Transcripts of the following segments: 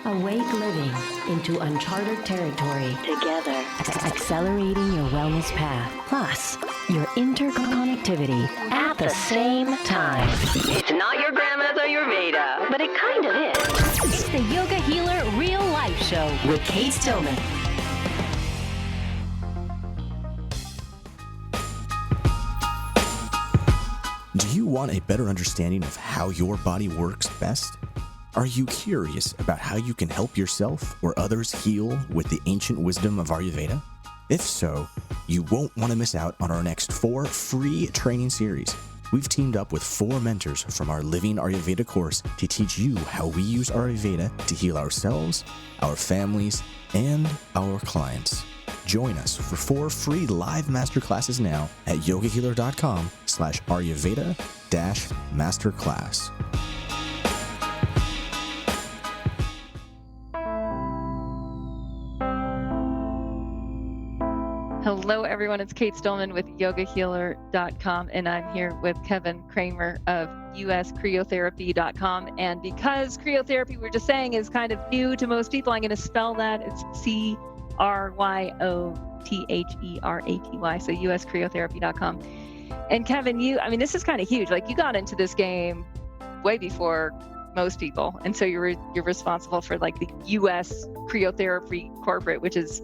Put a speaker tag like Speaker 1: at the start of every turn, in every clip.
Speaker 1: Awake living into uncharted territory. Together, accelerating your wellness path. Plus, your interconnectivity at the same time.
Speaker 2: It's not your grandma's Ayurveda, but it kind of is.
Speaker 1: It's the Yoga Healer Real Life Show with Kate Stillman.
Speaker 3: Do you want a better understanding of how your body works best? Are you curious about how you can help yourself or others heal with the ancient wisdom of Ayurveda? If so, you won't want to miss out on our next 4 free training series. We've teamed up with 4 mentors from our Living Ayurveda course to teach you how we use Ayurveda to heal ourselves, our families, and our clients. Join us for 4 free live masterclasses now at yogahealer.com/Ayurveda-masterclass.
Speaker 4: Hello, everyone. It's Kate Stillman with yogahealer.com, and I'm here with Kevin Kramer of Cryotherapy.com. And because cryotherapy, we're just saying, is kind of new to most people, I'm going to spell that. It's Cryotherapy, so uscryotherapy.com. And Kevin, this is kind of huge. Like, you got into this game way before most people, and so you're responsible for like the US cryotherapy corporate, which is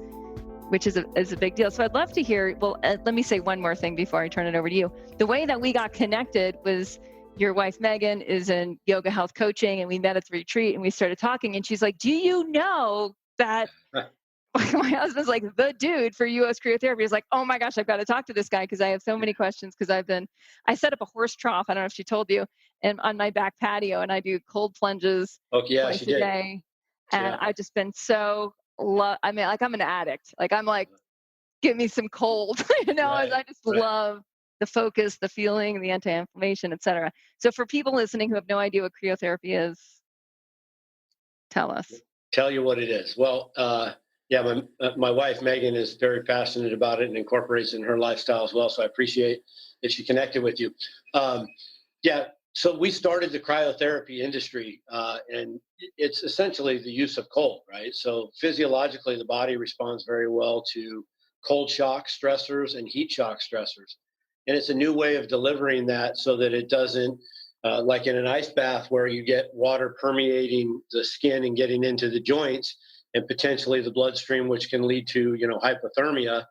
Speaker 4: a big deal. So I'd love to hear, let me say one more thing before I turn it over to you. The way that we got connected was your wife, Megan, is in yoga health coaching, and we met at the retreat and we started talking, and she's like, do you know that my husband's like the dude for US cryotherapy? Is like, oh my gosh, I've got to talk to this guy because I have so many questions, because I set up a horse trough, I don't know if she told you, and on my back patio, and I do cold plunges twice a day. And I've just been so I'm an addict. Like, I'm like, give me some cold,
Speaker 5: Right.
Speaker 4: I just love the focus, the feeling, the anti-inflammation, etc. So for people listening who have no idea what cryotherapy is, tell us.
Speaker 5: Tell you what it is. Well, my wife, Megan, is very passionate about it and incorporates it in her lifestyle as well. So I appreciate that she connected with you. So we started the cryotherapy industry, and it's essentially the use of cold, right? So physiologically, the body responds very well to cold shock stressors and heat shock stressors. And it's a new way of delivering that so that it doesn't, like in an ice bath where you get water permeating the skin and getting into the joints and potentially the bloodstream, which can lead to, hypothermia.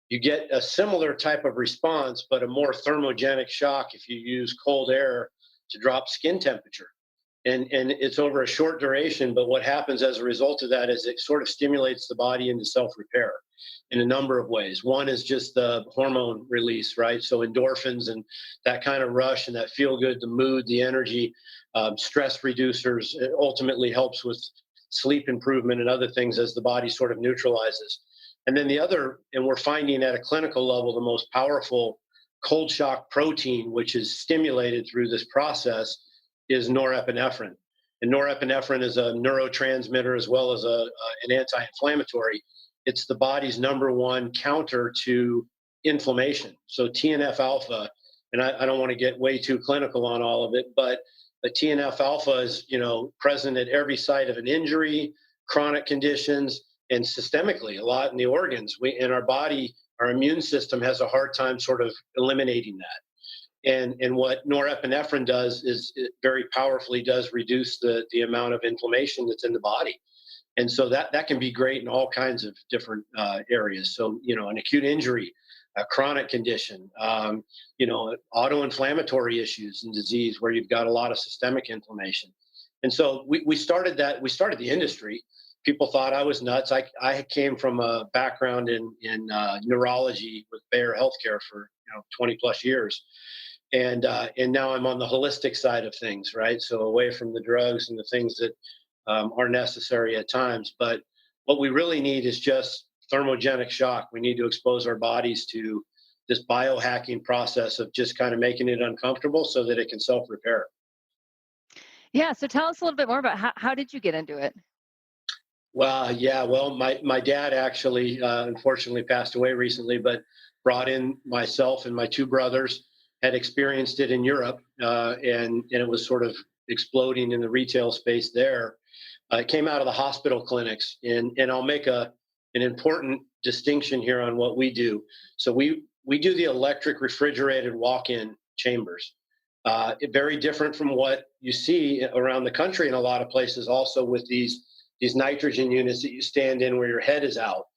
Speaker 5: You get a similar type of response, but a more thermogenic shock if you use cold air to drop skin temperature. And it's over a short duration, but what happens as a result of that is it sort of stimulates the body into self-repair in a number of ways. One is just the hormone release, right? So endorphins and that kind of rush and that feel good, the mood, the energy, stress reducers. It ultimately helps with sleep improvement and other things as the body sort of neutralizes. And then the other, and we're finding at a clinical level, the most powerful cold shock protein, which is stimulated through this process, is norepinephrine. And norepinephrine is a neurotransmitter as well as an anti-inflammatory. It's the body's number one counter to inflammation. So TNF alpha, and I don't want to get way too clinical on all of it, but the TNF alpha is, present at every site of an injury, chronic conditions, and systemically a lot in the organs. In our body, our immune system has a hard time sort of eliminating that. And what norepinephrine does is it very powerfully does reduce the amount of inflammation that's in the body. And so that can be great in all kinds of different areas. So, an acute injury, a chronic condition, auto-inflammatory issues and disease where you've got a lot of systemic inflammation. And so we started the industry. People thought I was nuts. I came from a background in neurology with Bayer Healthcare for 20 plus years, and now I'm on the holistic side of things, right? So away from the drugs and the things that are necessary at times. But what we really need is just thermogenic shock. We need to expose our bodies to this biohacking process of just kind of making it uncomfortable so that it can self-repair.
Speaker 4: Yeah. So tell us a little bit more about how did you get into it?
Speaker 5: Well, my dad actually, unfortunately, passed away recently, but brought in myself and my 2 brothers, had experienced it in Europe, and it was sort of exploding in the retail space there. It came out of the hospital clinics, and I'll make an important distinction here on what we do. So we do the electric refrigerated walk-in chambers. Very different from what you see around the country in a lot of places, also with these nitrogen units that you stand in where your head is out.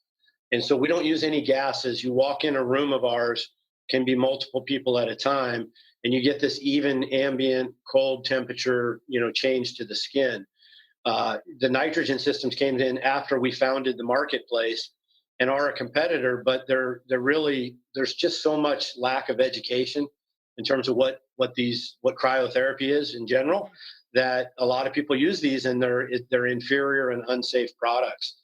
Speaker 5: And so we don't use any gases. You walk in a room of ours, can be multiple people at a time, and you get this even ambient cold temperature, change to the skin. The nitrogen systems came in after we founded the marketplace and are a competitor, but they're really, there's just so much lack of education in terms of what cryotherapy is in general, that a lot of people use these and they're inferior and unsafe products.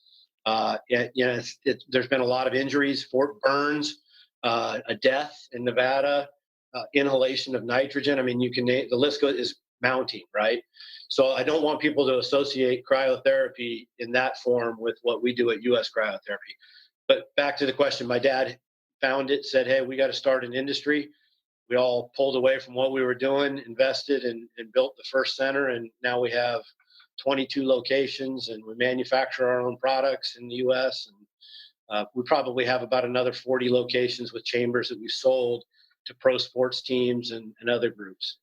Speaker 5: There's been a lot of injuries, burns, a death in Nevada, inhalation of nitrogen. I mean, you can name, the list is mounting, right? So I don't want people to associate cryotherapy in that form with what we do at US Cryotherapy. But back to the question, my dad found it, said, hey, we got to start an industry. We all pulled away from what we were doing, invested, and built the first center. And now we have 22 locations, and we manufacture our own products in the US. And we probably have about another 40 locations with chambers that we've sold to pro sports teams and other groups.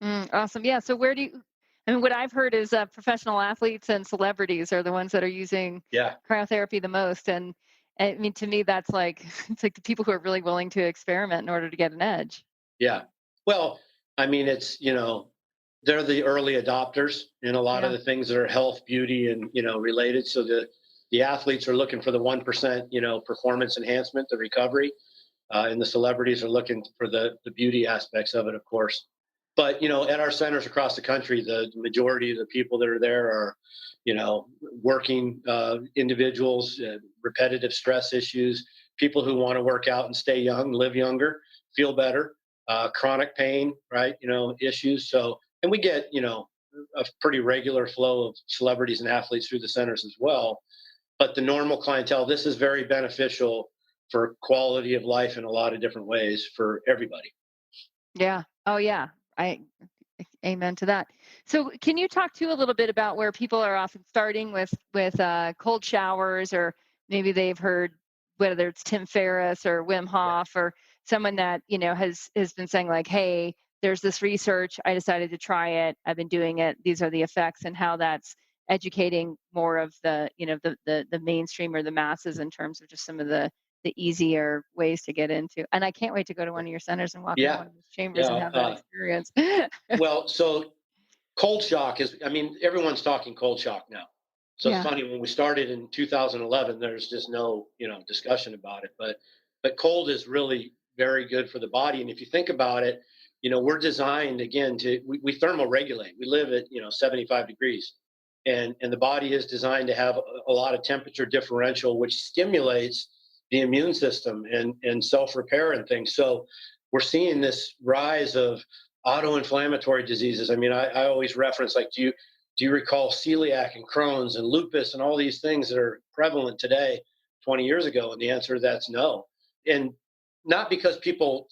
Speaker 4: Awesome. Yeah. So what I've heard is professional athletes and celebrities are the ones that are using cryotherapy the most. And I mean, to me, that's like, it's like the people who are really willing to experiment in order to get an edge.
Speaker 5: Yeah. Well, I mean, it's, they're the early adopters in a lot of the things that are health, beauty, and, related. So the athletes are looking for the 1%, performance enhancement, the recovery, and the celebrities are looking for the beauty aspects of it, of course. But, at our centers across the country, the majority of the people that are there are, working individuals, repetitive stress issues, people who want to work out and stay young, live younger, feel better, chronic pain, right? Issues. So, and we get, a pretty regular flow of celebrities and athletes through the centers as well. But the normal clientele, this is very beneficial for quality of life in a lot of different ways for everybody.
Speaker 4: Yeah. Oh, yeah. Amen to that. So can you talk to a little bit about where people are often starting with cold showers, or maybe they've heard whether it's Tim Ferriss or Wim Hof or someone that, has been saying like, hey, there's this research, I decided to try it, I've been doing it, these are the effects, and how that's educating more of the, the mainstream or the masses in terms of just some of the easier ways to get into. And I can't wait to go to one of your centers and walk into one of those chambers and have that experience.
Speaker 5: Well, so cold shock is, I mean, everyone's talking cold shock now. So it's funny, when we started in 2011, there's just no, discussion about it. But cold is really very good for the body. And if you think about it, we're designed, again, we thermoregulate. We live at, 75 degrees. And the body is designed to have a lot of temperature differential, which stimulates the immune system and self-repair and things. So we're seeing this rise of auto-inflammatory diseases. I mean, I always reference, like, do you recall celiac and Crohn's and lupus and all these things that are prevalent today 20 years ago? And the answer to that's no. And not because people,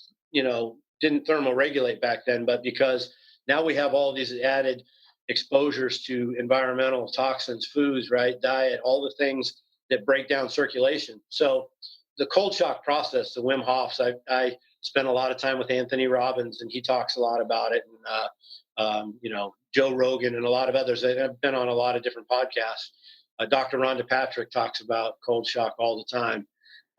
Speaker 5: didn't thermoregulate back then, but because now we have all these added exposures to environmental toxins, foods, right? Diet, all the things that break down circulation. So the cold shock process, the Wim Hofs, I spent a lot of time with Anthony Robbins, and he talks a lot about it. And, Joe Rogan and a lot of others. I've been on a lot of different podcasts. Dr. Rhonda Patrick talks about cold shock all the time.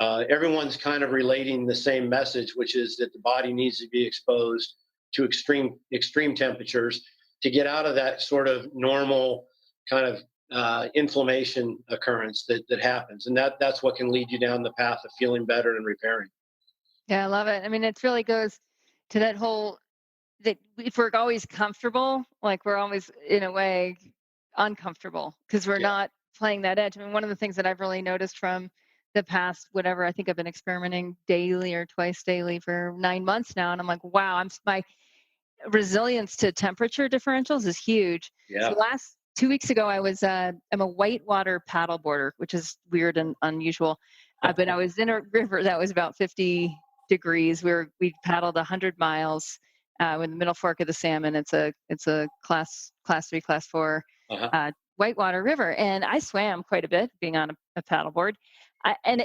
Speaker 5: Everyone's kind of relating the same message, which is that the body needs to be exposed to extreme temperatures to get out of that sort of normal kind of inflammation occurrence that happens. And that's what can lead you down the path of feeling better and repairing.
Speaker 4: Yeah, I love it. I mean, it really goes to that whole, that if we're always comfortable, like we're always in a way uncomfortable because we're not playing that edge. I mean, one of the things that I've really noticed from the past, whatever, I think I've been experimenting daily or twice daily for 9 months now. And I'm like, wow, my resilience to temperature differentials is huge.
Speaker 5: Yeah.
Speaker 4: So last 2 weeks ago, I'm a whitewater paddleboarder, which is weird and unusual. But I was in a river that was about 50 degrees. We paddled 100 miles in the middle fork of the Salmon. It's a class 3, class 4 Whitewater River, and I swam quite a bit, being on a paddleboard. And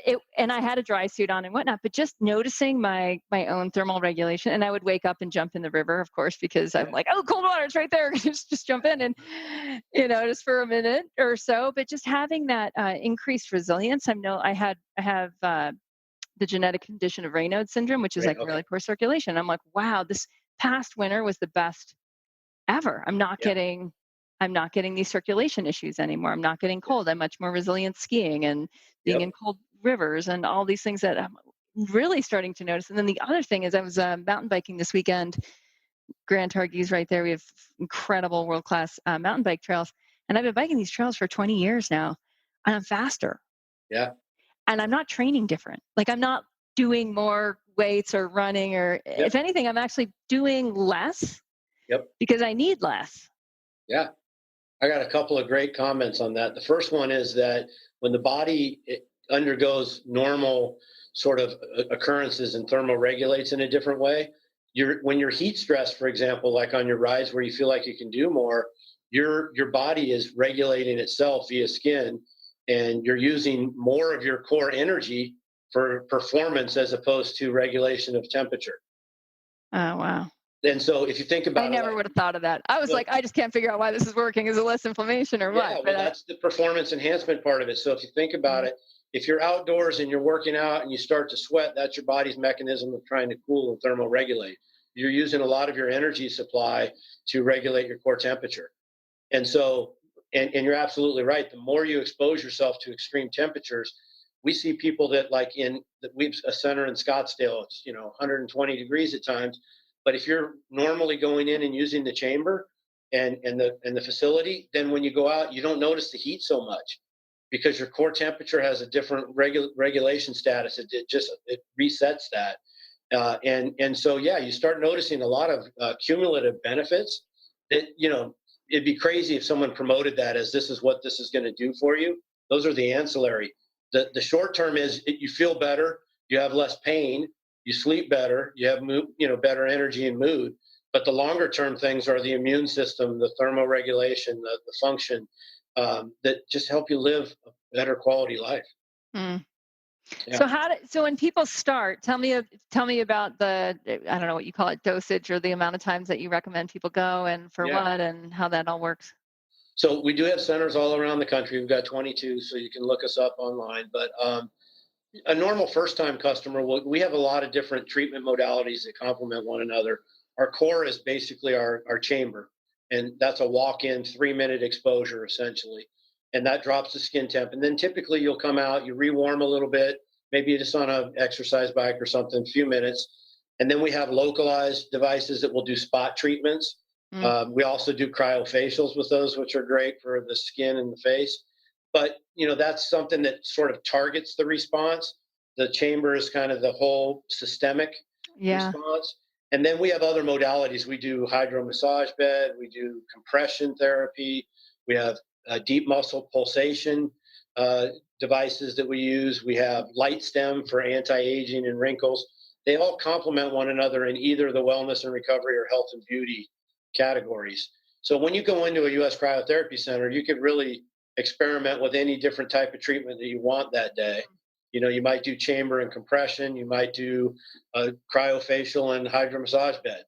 Speaker 4: I had a dry suit on and whatnot, but just noticing my own thermal regulation, and I would wake up and jump in the river, of course, because I'm like, oh, cold water, it's right there, just jump in, and just for a minute or so. But just having that increased resilience. I have the genetic condition of Raynaud's syndrome, which is like really poor circulation. I'm like, wow, this past winter was the best ever. I'm not getting these circulation issues anymore. I'm not getting cold. I'm much more resilient skiing and being in cold rivers and all these things that I'm really starting to notice. And then the other thing is I was mountain biking this weekend. Grand Targhee right there. We have incredible world-class mountain bike trails. And I've been biking these trails for 20 years now, and I'm faster.
Speaker 5: Yeah.
Speaker 4: And I'm not training different. Like, I'm not doing more weights or running, or if anything, I'm actually doing less because I need less.
Speaker 5: Yeah. I got a couple of great comments on that. The first one is that when the body undergoes normal sort of occurrences and thermoregulates in a different way, when you're heat stressed, for example, like on your rides where you feel like you can do more, your body is regulating itself via skin, and you're using more of your core energy for performance as opposed to regulation of temperature.
Speaker 4: Oh, wow.
Speaker 5: And so if you think about
Speaker 4: I never would have thought of that. I was like, I just can't figure out why this is working. Is it less inflammation or what?
Speaker 5: Well, that's the performance enhancement part of it. So if you think about it, if you're outdoors and you're working out and you start to sweat, that's your body's mechanism of trying to cool and thermoregulate. You're using a lot of your energy supply to regulate your core temperature. And so, and you're absolutely right. The more you expose yourself to extreme temperatures, we see people that we've a center in Scottsdale, it's 120 degrees at times. But if you're normally going in and using the chamber and the facility, then when you go out, you don't notice the heat so much because your core temperature has a different regulation status. It resets that. And so, you start noticing a lot of cumulative benefits that, it'd be crazy if someone promoted that as this is what this is going to do for you. Those are the ancillary. The short term is you feel better, you have less pain, you sleep better, you have better energy and mood. But the longer term things are the immune system, the thermoregulation, the function that just help you live a better quality life.
Speaker 4: Mm. Yeah. So when people start, tell me about I don't know what you call it, dosage, or the amount of times that you recommend people go, and for what, and how that all works.
Speaker 5: So we do have centers all around the country. We've got 22, so you can look us up online. But a normal first-time customer, we have a lot of different treatment modalities that complement one another. Our core is basically our chamber, and that's a walk-in 3-minute exposure essentially. And that drops the skin temp. And then typically you'll come out, you rewarm a little bit, maybe just on an exercise bike or something, a few minutes. And then we have localized devices that will do spot treatments. We also do cryofacials with those, which are great for the skin and the face. But, that's something that sort of targets the response. The chamber is kind of the whole systemic response. And then we have other modalities. We do hydro massage bed. We do compression therapy. We have deep muscle pulsation devices that we use. We have light stem for anti-aging and wrinkles. They all complement one another in either the wellness and recovery or health and beauty categories. So when you go into a U.S. Cryotherapy Center, you could really experiment with any different type of treatment that you want that day. You might do chamber and compression. You might do a cryofacial and hydro massage bed.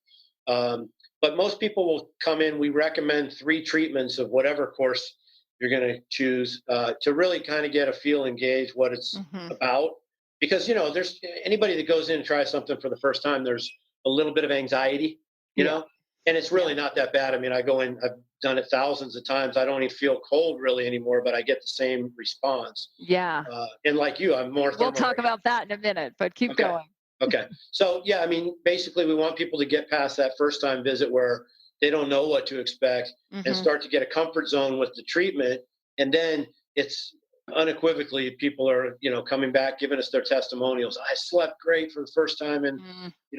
Speaker 5: But most people will come in. We recommend 3 treatments of whatever course you're going to choose to really kind of get a feel and gauge what it's about. Because, there's anybody that goes in and tries something for the first time, there's a little bit of anxiety, and it's really not that bad. I mean, I go in, I've done it thousands of times. I don't even feel cold really anymore, but I get the same response.
Speaker 4: Yeah.
Speaker 5: And like you, I'm more.
Speaker 4: We'll talk about that in a minute, but keep going.
Speaker 5: Okay. So, I mean, basically we want people to get past that first time visit where they don't know what to expect and start to get a comfort zone with the treatment. And then it's unequivocally people are, coming back, giving us their testimonials. I slept great for the first time in,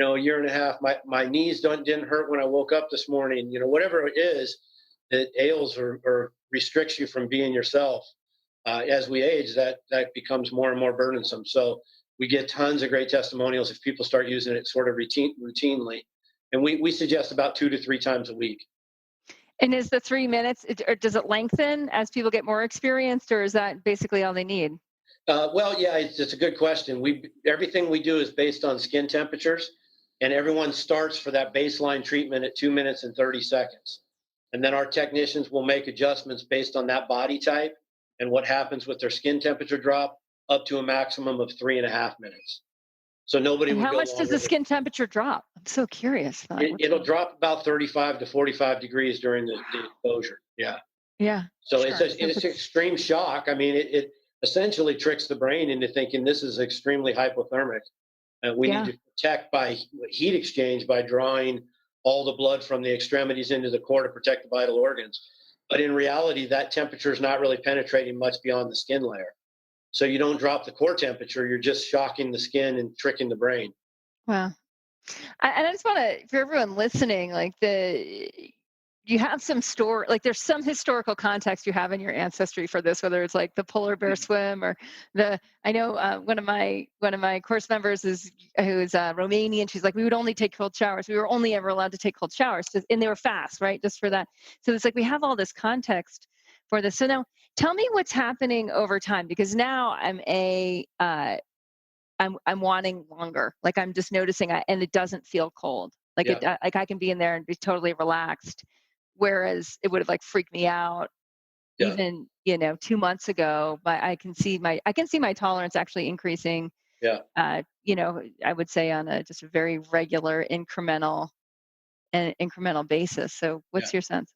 Speaker 5: a year and a half. My knees didn't hurt when I woke up this morning. Whatever it is that ails or restricts you from being yourself. As we age, that becomes more and more burdensome. So we get tons of great testimonials if people start using it sort of routinely. And we suggest about 2 to 3 times a week.
Speaker 4: And is the 3 minutes, or does it lengthen as people get more experienced, or is that basically all they need?
Speaker 5: Well, yeah, it's a good question. Everything we do is based on skin temperatures, and everyone starts for that baseline treatment at 2 minutes and 30 seconds. And then our technicians will make adjustments based on that body type and what happens with their skin temperature drop up to a maximum of 3.5 minutes. So nobody
Speaker 4: And
Speaker 5: would
Speaker 4: how
Speaker 5: go
Speaker 4: much does
Speaker 5: longer
Speaker 4: the
Speaker 5: than-
Speaker 4: skin temperature drop? I'm so curious.
Speaker 5: It'll drop about 35 to 45 degrees during the exposure. Yeah.
Speaker 4: Yeah.
Speaker 5: So
Speaker 4: sure.
Speaker 5: it's extreme shock. I mean, it essentially tricks the brain into thinking this is extremely hypothermic. And we
Speaker 4: Yeah.
Speaker 5: need to protect by heat exchange by drawing all the blood from the extremities into the core to protect the vital organs. But in reality, that temperature is not really penetrating much beyond the skin layer. So you don't drop the core temperature, you're just shocking the skin and tricking the brain.
Speaker 4: Wow. And I just want to, for everyone listening, like you have some story, like there's some historical context you have in your ancestry for this, whether it's like the polar bear swim or I know one of my course members who's Romanian. She's like, we would only take cold showers. We were only ever allowed to take cold showers, and they were fast, right? Just for that. So it's like we have all this context for this. So now tell me what's happening over time, because now I'm wanting longer. Like I'm just noticing, and it doesn't feel cold. Like
Speaker 5: Yeah.
Speaker 4: like I can be in there and be totally relaxed, whereas it would have like freaked me out
Speaker 5: Yeah.
Speaker 4: even 2 months ago. But I can see my tolerance actually increasing.
Speaker 5: Yeah.
Speaker 4: I would say on a just a very regular incremental basis. So what's
Speaker 5: Yeah.
Speaker 4: your sense?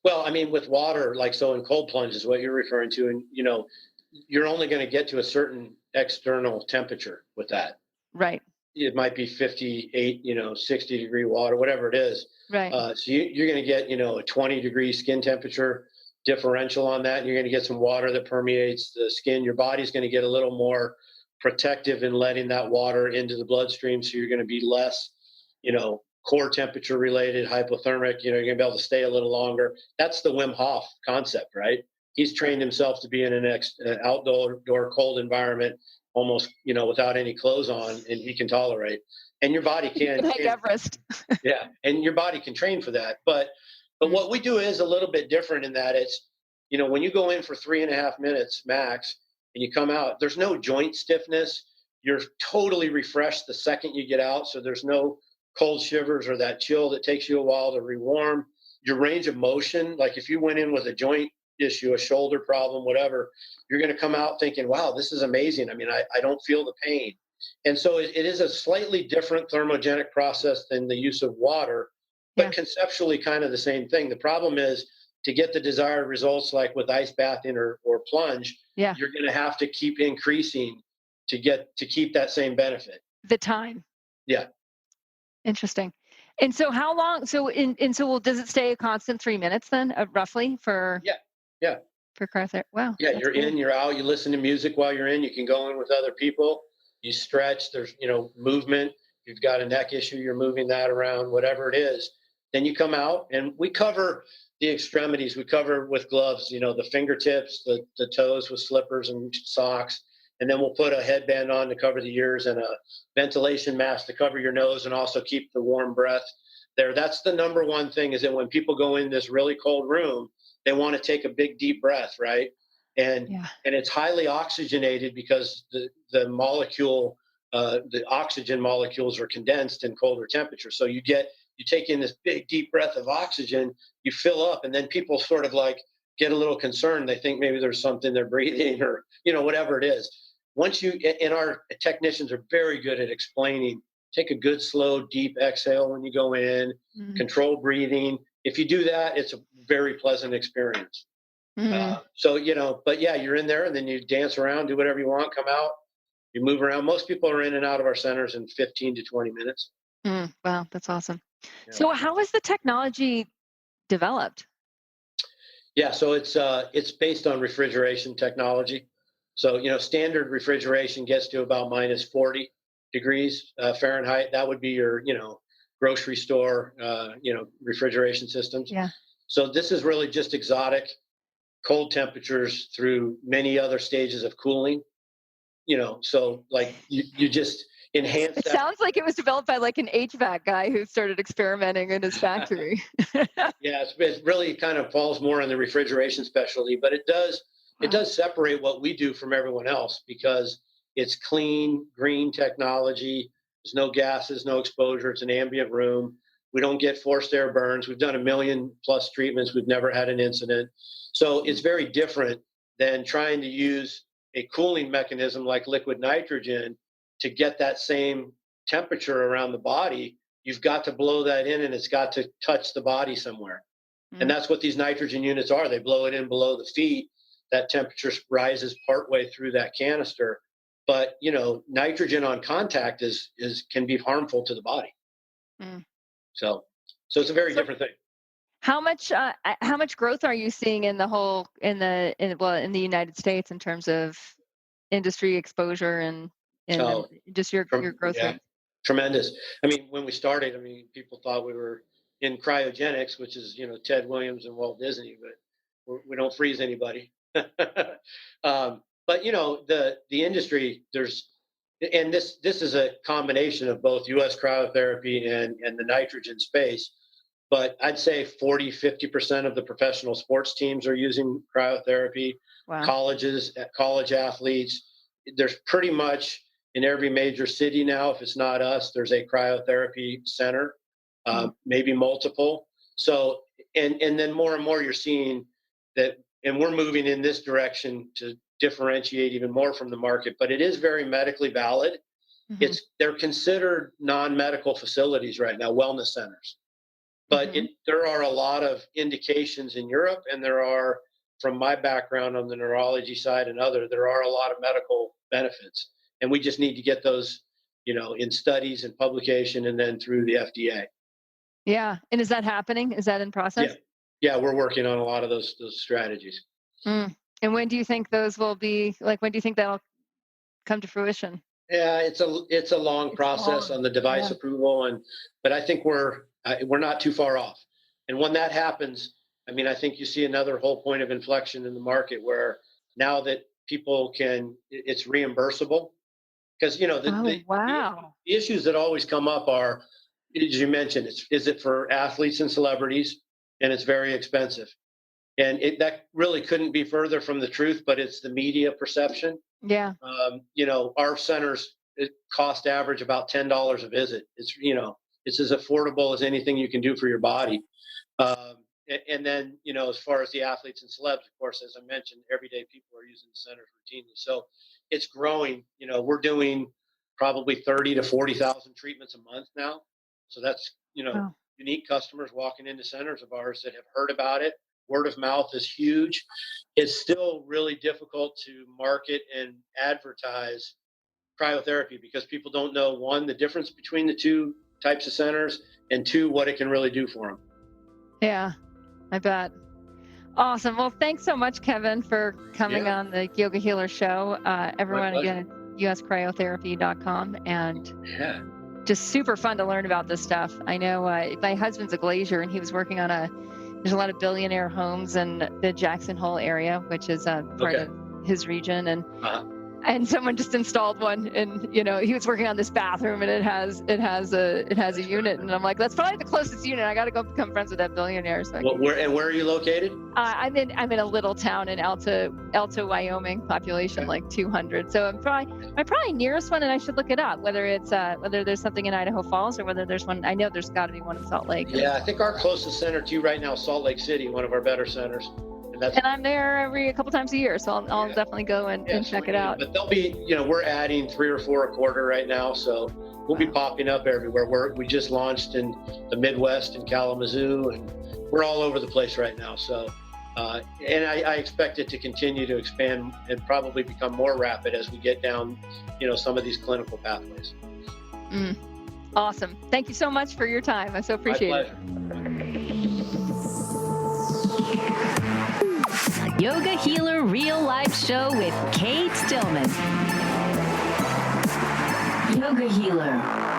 Speaker 5: Well, I mean, with water, like so in cold plunge is what you're referring to, and you're only going to get to a certain external temperature with that.
Speaker 4: Right.
Speaker 5: It might be 58, 60-degree water, whatever it is.
Speaker 4: Right.
Speaker 5: So you're going to get, a 20-degree skin temperature differential on that. And you're going to get some water that permeates the skin. Your body's going to get a little more protective in letting that water into the bloodstream. So you're going to be less, core temperature related, hypothermic. You're going to be able to stay a little longer. That's the Wim Hof concept, right? He's trained himself to be in an outdoor cold environment, almost, without any clothes on, and he can tolerate. And your body can.
Speaker 4: Like Everest.
Speaker 5: Yeah, and your body can train for that. But what we do is a little bit different in that it's, when you go in for 3.5 minutes max and you come out, there's no joint stiffness. You're totally refreshed the second you get out. So there's no cold shivers or that chill that takes you a while to rewarm. Your range of motion, like if you went in with a joint issue, a shoulder problem, whatever, you're going to come out thinking, wow, this is amazing. I mean, I don't feel the pain. And so it is a slightly different thermogenic process than the use of water, but conceptually kind of the same thing. The problem is to get the desired results, like with ice bathing or plunge, you're going to have to keep increasing to keep that same benefit.
Speaker 4: The time.
Speaker 5: Yeah.
Speaker 4: Interesting. And so how long, does it stay a constant 3 minutes then, roughly for?
Speaker 5: Yeah.
Speaker 4: For cryotherapy? Wow.
Speaker 5: Yeah. You're cool. In, you're out, you listen to music while you're in, you can go in with other people, you stretch, there's, movement. You've got a neck issue, you're moving that around, whatever it is. Then you come out and we cover the extremities. We cover with gloves, the fingertips, the toes with slippers and socks. And then we'll put a headband on to cover the ears and a ventilation mask to cover your nose and also keep the warm breath there. That's the number one thing, is that when people go in this really cold room, they want to take a big, deep breath, right? And it's highly oxygenated because the molecule, the oxygen molecules are condensed in colder temperatures. So you take in this big, deep breath of oxygen, you fill up, and then people sort of like get a little concerned. They think maybe there's something they're breathing or, whatever it is. And our technicians are very good at explaining, take a good, slow, deep exhale when you go in, control breathing. If you do that, it's a very pleasant experience. But yeah, you're in there and then you dance around, do whatever you want, come out, you move around. Most people are in and out of our centers in 15 to 20 minutes.
Speaker 4: Wow, that's awesome.
Speaker 5: Yeah.
Speaker 4: So how is the technology developed?
Speaker 5: Yeah, so it's based on refrigeration technology. So, standard refrigeration gets to about minus 40 degrees Fahrenheit. That would be your, grocery store, refrigeration systems.
Speaker 4: Yeah.
Speaker 5: So this is really just exotic cold temperatures through many other stages of cooling. So like you enhance
Speaker 4: It
Speaker 5: that.
Speaker 4: sounds like it was developed by like an HVAC guy who started experimenting in his factory.
Speaker 5: Yeah, it really kind of falls more in the refrigeration specialty, but it does separate what we do from everyone else because it's clean, green technology. There's no gases, no exposure. It's an ambient room. We don't get forced air burns. We've done 1 million+ treatments. We've never had an incident. So it's very different than trying to use a cooling mechanism like liquid nitrogen to get that same temperature around the body. You've got to blow that in and it's got to touch the body somewhere. And that's what these nitrogen units are. They blow it in below the feet. That temperature rises partway through that canister. But, nitrogen on contact can be harmful to the body. So it's a very different thing.
Speaker 4: How much growth are you seeing in the United States in terms of industry exposure and just your growth rate?
Speaker 5: Tremendous. I mean, when we started, people thought we were in cryogenics, which is, Ted Williams and Walt Disney, but we don't freeze anybody. But the industry, and this is a combination of both U.S. cryotherapy and the nitrogen space. But I'd say 40-50% of the professional sports teams are using cryotherapy.
Speaker 4: Wow.
Speaker 5: College athletes. There's pretty much in every major city now, if it's not us, there's a cryotherapy center, maybe multiple. So, and then more and more you're seeing that, and we're moving in this direction to differentiate even more from the market, but it is very medically valid. They're considered non-medical facilities right now, wellness centers. But there are a lot of indications in Europe, and there are, from my background on the neurology side and there are a lot of medical benefits. And we just need to get those, in studies and publication and then through the FDA.
Speaker 4: Yeah. And is that happening? Is that in process?
Speaker 5: Yeah, we're working on a lot of those strategies.
Speaker 4: And when do you think those will be, when do you think that'll come to fruition?
Speaker 5: Yeah, it's a long process on the device approval, but I think we're not too far off. And when that happens, I think you see another whole point of inflection in the market where now that people it's reimbursable. Because, the issues that always come up are, as you mentioned, is it for athletes and celebrities? And it's very expensive. And that really couldn't be further from the truth, but it's the media perception.
Speaker 4: Yeah.
Speaker 5: Our centers cost average about $10 a visit. It's as affordable as anything you can do for your body. And then, as far as the athletes and celebs, of course, as I mentioned, everyday people are using the centers routinely. So it's growing. We're doing probably 30 to 40,000 treatments a month now. So that's, unique customers walking into centers of ours that have heard about it. Word of mouth is huge. It's still really difficult to market and advertise cryotherapy because people don't know, one, the difference between the two types of centers, and two, what it can really do for them.
Speaker 4: Yeah, I bet. Awesome. Well, thanks so much, Kevin, for coming on the Yoga Healer Show. Everyone, again, uscryotherapy.com. And just super fun to learn about this stuff. I know my husband's a glazier, and he was working on there's a lot of billionaire homes in the Jackson Hole area, which is part of his region. And someone just installed one, and he was working on this bathroom, and it has a unit, and I'm like, that's probably the closest unit. I got to go become friends with that billionaire. So
Speaker 5: where are you located?
Speaker 4: I'm in a little town in Alta, Wyoming, population like 200. So I'm probably nearest one, and I should look it up whether there's something in Idaho Falls or whether there's one. I know there's got to be one in Salt Lake.
Speaker 5: Yeah, I think our closest center to you right now is Salt Lake City, one of our better centers. And
Speaker 4: I'm there a couple times a year, so I'll definitely go and check it out.
Speaker 5: But they'll be, we're adding 3 or 4 a quarter right now, so we'll be popping up everywhere. We just launched in the Midwest in Kalamazoo, and we're all over the place right now. So, and I expect it to continue to expand and probably become more rapid as we get down, some of these clinical pathways.
Speaker 4: Awesome. Thank you so much for your time. I so appreciate it.
Speaker 1: Yoga Healer Real Life Show with Kate Stillman. Yoga Healer.